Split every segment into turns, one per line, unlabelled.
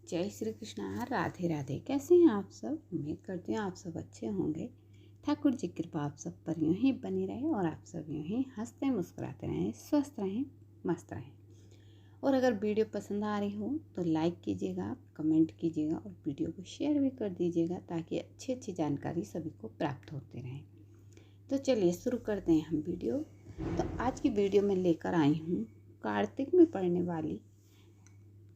जय श्री कृष्णा। राधे राधे। कैसे हैं आप सब? उम्मीद करती हूँ आप सब अच्छे होंगे। ठाकुर जी कृपा आप सब पर यूँ ही बनी रहे और आप सब यूँ ही हंसते मुस्कुराते रहें, स्वस्थ रहें, मस्त रहें। और अगर वीडियो पसंद आ रही हो तो लाइक कीजिएगा, कमेंट कीजिएगा और वीडियो को शेयर भी कर दीजिएगा ताकि अच्छी अच्छी जानकारी सभी को प्राप्त होते रहें। तो चलिए शुरू करते हैं हम वीडियो। तो आज की वीडियो में लेकर आई हूँ कार्तिक में पड़ने वाली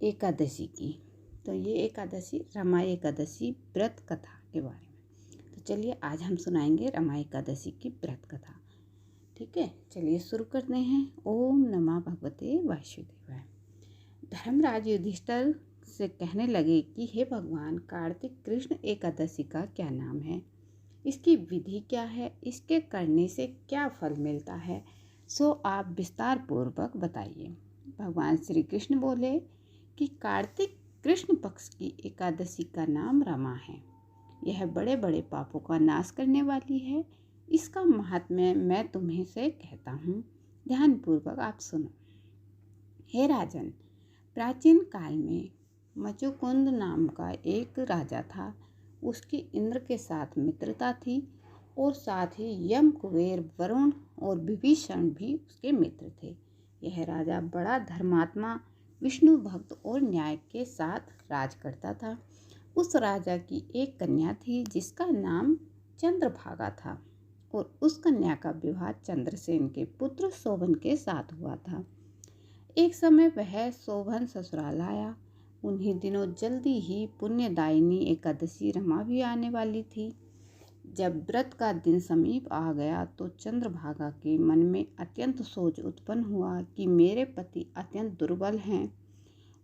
एकादशी की। तो ये एकादशी रमा एकादशी व्रत कथा के बारे में। तो चलिए आज हम सुनाएंगे रमा एकादशी की व्रत कथा। ठीक है, चलिए शुरू करते हैं। ओम नमः भगवते वासुदेवाय। धर्मराज युधिष्ठिर से कहने लगे कि हे भगवान, कार्तिक कृष्ण एकादशी का क्या नाम है, इसकी विधि क्या है, इसके करने से क्या फल मिलता है, सो आप विस्तार पूर्वक बताइए। भगवान श्री कृष्ण बोले कि कार्तिक कृष्ण पक्ष की एकादशी का नाम रमा है। यह बड़े बड़े पापों का नाश करने वाली है। इसका महात्म्य मैं तुम्हें से कहता हूँ, ध्यानपूर्वक आप सुनो। हे राजन, प्राचीन काल में मचुकुंद नाम का एक राजा था। उसकी इंद्र के साथ मित्रता थी और साथ ही यम, कुबेर, वरुण और विभीषण भी उसके मित्र थे। यह राजा बड़ा धर्मात्मा, विष्णु भक्त और न्याय के साथ राज करता था। उस राजा की एक कन्या थी जिसका नाम चंद्रभागा था और उस कन्या का विवाह चंद्रसेन के पुत्र शोभन के साथ हुआ था। एक समय वह शोभन ससुराल आया। उन्हीं दिनों जल्दी ही पुण्यदायिनी एकादशी रमा भी आने वाली थी। जब व्रत का दिन समीप आ गया तो चंद्रभागा के मन में अत्यंत सोच उत्पन्न हुआ कि मेरे पति अत्यंत दुर्बल हैं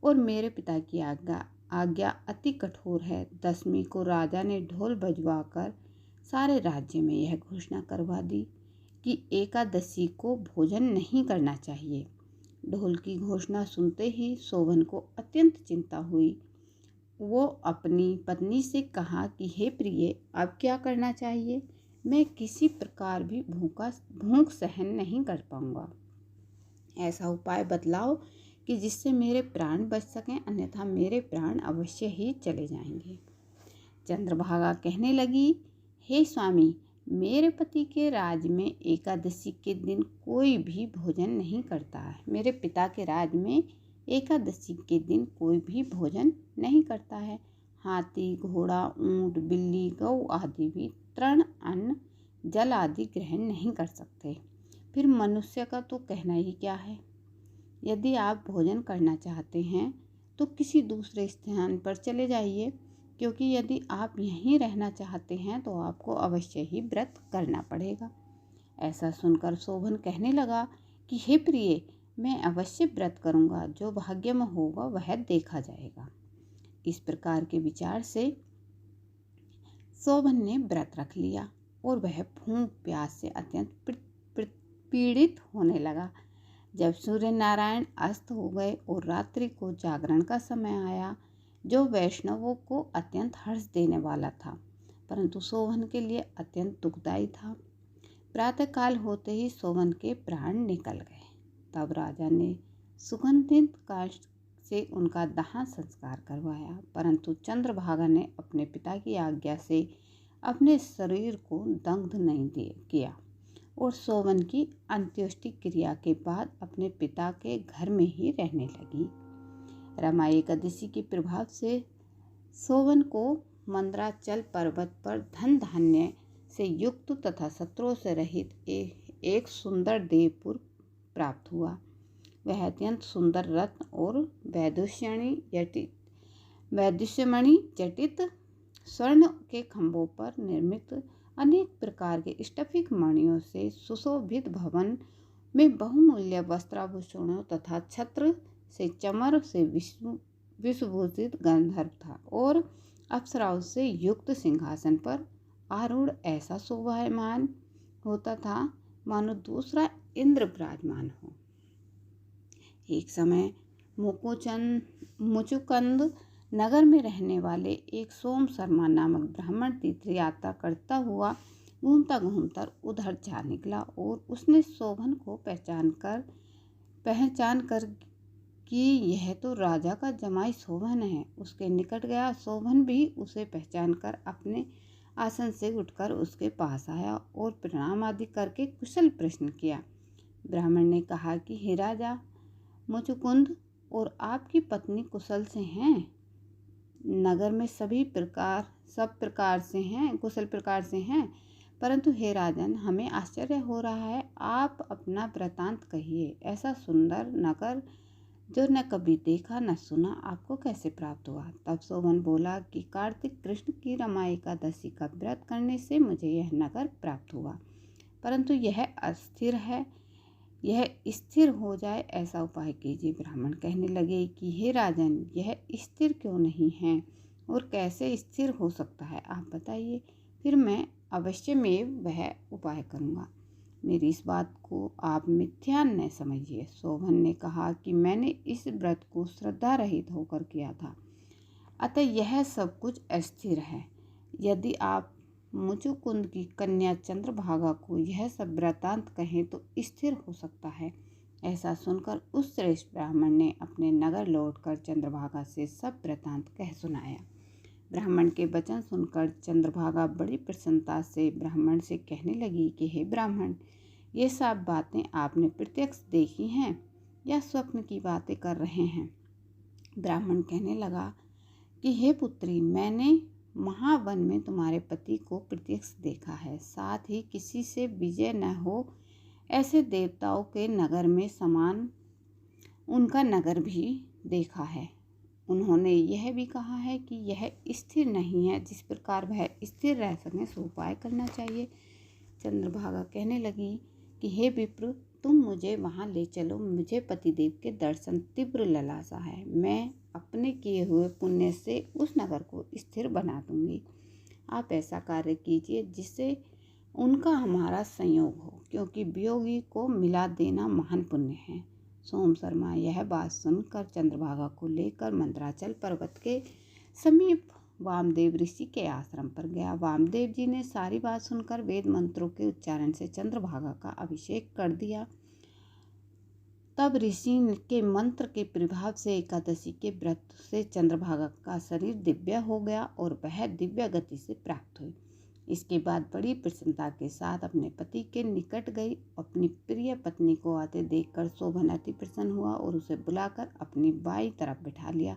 और मेरे पिता की आज्ञा अति कठोर है। दशमी को राजा ने ढोल बजवाकर सारे राज्य में यह घोषणा करवा दी कि एकादशी को भोजन नहीं करना चाहिए। ढोल की घोषणा सुनते ही शोभन को अत्यंत चिंता हुई। वो अपनी पत्नी से कहा कि हे प्रिय, अब क्या करना चाहिए? मैं किसी प्रकार भी भूख सहन नहीं कर पाऊंगा। ऐसा उपाय बतलाओ कि जिससे मेरे प्राण बच सकें, अन्यथा मेरे प्राण अवश्य ही चले जाएंगे। चंद्रभागा कहने लगी, हे स्वामी, मेरे पति के राज में एकादशी के दिन कोई भी भोजन नहीं करता है। मेरे पिता के राज में एकादशी के दिन कोई भी भोजन नहीं करता है। हाथी, घोड़ा, ऊंट, बिल्ली, गौ आदि भी तृण, अन्न, जल आदि ग्रहण नहीं कर सकते। फिर मनुष्य का तो कहना ही क्या है। यदि आप भोजन करना चाहते हैं तो किसी दूसरे स्थान पर चले जाइए, क्योंकि यदि आप यहीं रहना चाहते हैं तो आपको अवश्य ही व्रत करना पड़ेगा। ऐसा सुनकर शोभन कहने लगा कि हे प्रिय, मैं अवश्य व्रत करूंगा, जो भाग्य में होगा वह देखा जाएगा। इस प्रकार के विचार से शोभन ने व्रत रख लिया और वह भूख प्यास से अत्यंत पीड़ित होने लगा। जब सूर्य नारायण अस्त हो गए और रात्रि को जागरण का समय आया, जो वैष्णवों को अत्यंत हर्ष देने वाला था, परंतु शोभन के लिए अत्यंत दुखदायी था। प्रातःकाल होते ही शोभन के प्राण निकल गए। तब राजा ने सुगंधित काष्ठ से उनका दाह संस्कार करवाया, परंतु चंद्रभागा ने अपने पिता की आज्ञा से अपने शरीर को दग्ध नहीं किया और शोभन की अंत्येष्टि क्रिया के बाद अपने पिता के घर में ही रहने लगी। रमा एकादशी के प्रभाव से शोभन को मंदराचल पर्वत पर धन धान्य से युक्त तथा शत्रुओं से रहित एक सुंदर देवपुर प्राप्त हुआ। वह अत्यंत सुंदर रत्न और वैदुष्यमणि जटित स्वर्ण के खंभों पर निर्मित अनेक प्रकार के स्फटिक मणियों से सुशोभित भवन में बहुमूल्य वस्त्राभूषणों तथा छत्र से चमर से विभूषित गंधर्व था और अप्सराओं से युक्त सिंहासन पर आरूढ़ ऐसा शोभायमान होता था मानो दूसरा इंद्र विराजमान हो। एक समय मुचुकुंद नगर में रहने वाले एक सोम शर्मा नामक ब्राह्मण तीर्थ यात्रा करता हुआ घूमता घूमता उधर जा निकला और उसने शोभन को पहचान कर कि यह तो राजा का जमाई शोभन है। उसके निकट गया। शोभन भी उसे पहचान कर अपने आसन से उठकर उसके पास आया और प्रणाम आदि करके कुशल प्रश्न किया। ब्राह्मण ने कहा कि हे राजा, मुचुकुंद और आपकी पत्नी कुशल से हैं। नगर में सब प्रकार से हैं, कुशल प्रकार से हैं। परंतु हे राजन, हमें आश्चर्य हो रहा है। आप अपना वृतांत कहिए। ऐसा सुंदर नगर जो न कभी देखा न सुना, आपको कैसे प्राप्त हुआ? तब शोभन बोला कि कार्तिक कृष्ण की रमा एकादशी का व्रत करने से मुझे यह नगर प्राप्त हुआ, परंतु यह अस्थिर है। यह स्थिर हो जाए ऐसा उपाय कीजिए। ब्राह्मण कहने लगे कि हे राजन, यह स्थिर क्यों नहीं है और कैसे स्थिर हो सकता है, आप बताइए, फिर मैं अवश्य में वह उपाय करूँगा। मेरी इस बात को आप मिथ्या न समझिए। शोभन ने कहा कि मैंने इस व्रत को श्रद्धा रहित होकर किया था, अतः यह सब कुछ अस्थिर है। यदि आप मुचुकुंद की कन्या चंद्रभागा को यह सब वृतांत कहें तो स्थिर हो सकता है। ऐसा सुनकर उस श्रेष्ठ ब्राह्मण ने अपने नगर लौटकर चंद्रभागा से सब वृतांत कह सुनाया। ब्राह्मण के वचन सुनकर चंद्रभागा बड़ी प्रसन्नता से ब्राह्मण से कहने लगी कि हे ब्राह्मण, ये सब बातें आपने प्रत्यक्ष देखी हैं या स्वप्न की बातें कर रहे हैं? ब्राह्मण कहने लगा कि हे पुत्री, मैंने महावन में तुम्हारे पति को प्रत्यक्ष देखा है। साथ ही किसी से विजय न हो ऐसे देवताओं के नगर में समान उनका नगर भी देखा है। उन्होंने यह भी कहा है कि यह स्थिर नहीं है। जिस प्रकार वह स्थिर रह सके सो उपाय करना चाहिए। चंद्रभागा कहने लगी कि हे विप्र, तुम मुझे वहाँ ले चलो। मुझे पतिदेव के दर्शन तीव्र लालसा है। मैं अपने किए हुए पुण्य से उस नगर को स्थिर बना दूंगी। आप ऐसा कार्य कीजिए जिससे उनका हमारा संयोग हो, क्योंकि वियोगी को मिला देना महान पुण्य है। सोम शर्मा यह बात सुनकर चंद्रभागा को लेकर मंदराचल पर्वत के समीप वामदेव ऋषि के आश्रम पर गया। वामदेव जी ने सारी बात सुनकर वेद मंत्रों के उच्चारण से चंद्रभागा का अभिषेक कर दिया। तब ऋषि के मंत्र के प्रभाव से एकादशी के व्रत से चंद्रभागा का शरीर दिव्य हो गया और वह दिव्य गति से प्राप्त हुई। इसके बाद बड़ी प्रसन्नता के साथ अपने पति के निकट गई। अपनी प्रिय पत्नी को आते देखकर शोभन अति प्रसन्न हुआ और उसे बुलाकर अपनी बाईं तरफ बिठा लिया।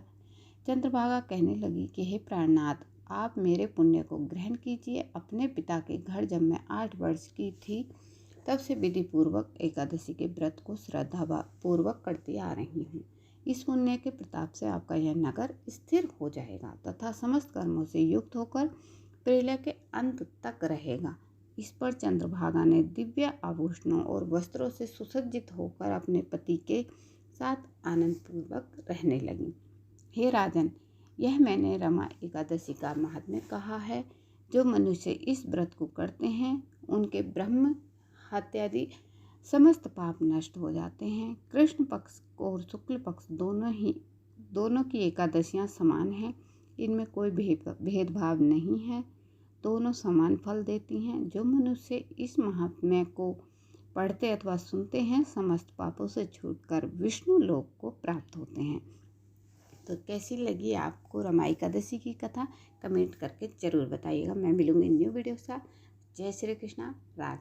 चंद्रभागा कहने लगी कि हे प्राणनाथ, आप मेरे पुण्य को ग्रहण कीजिए। अपने पिता के घर जब मैं 8 वर्ष की थी तब से विधि पूर्वक एकादशी के व्रत को श्रद्धा पूर्वक करती आ रही हूँ। इस पुण्य के प्रताप से आपका यह नगर स्थिर हो जाएगा तथा समस्त कर्मों से युक्त होकर प्रलय के अंत तक रहेगा। इस पर चंद्रभागा ने दिव्य आभूषणों और वस्त्रों से सुसज्जित होकर अपने पति के साथ आनंद पूर्वक रहने लगी। हे राजन, यह मैंने रमा एकादशी का महात्म्य कहा है। जो मनुष्य इस व्रत को करते हैं उनके ब्रह्म हत्यादि समस्त पाप नष्ट हो जाते हैं। कृष्ण पक्ष और शुक्ल पक्ष दोनों की एकादशियां समान हैं। इनमें कोई भेदभाव नहीं है। दोनों समान फल देती हैं। जो मनुष्य इस महात्म्य को पढ़ते अथवा सुनते हैं समस्त पापों से छूटकर विष्णु लोक को प्राप्त होते हैं। तो कैसी लगी आपको रमा एकादशी की कथा? कमेंट करके ज़रूर बताइएगा। मैं मिलूंगी न्यू वीडियो के साथ। जय श्री कृष्णा। राधे।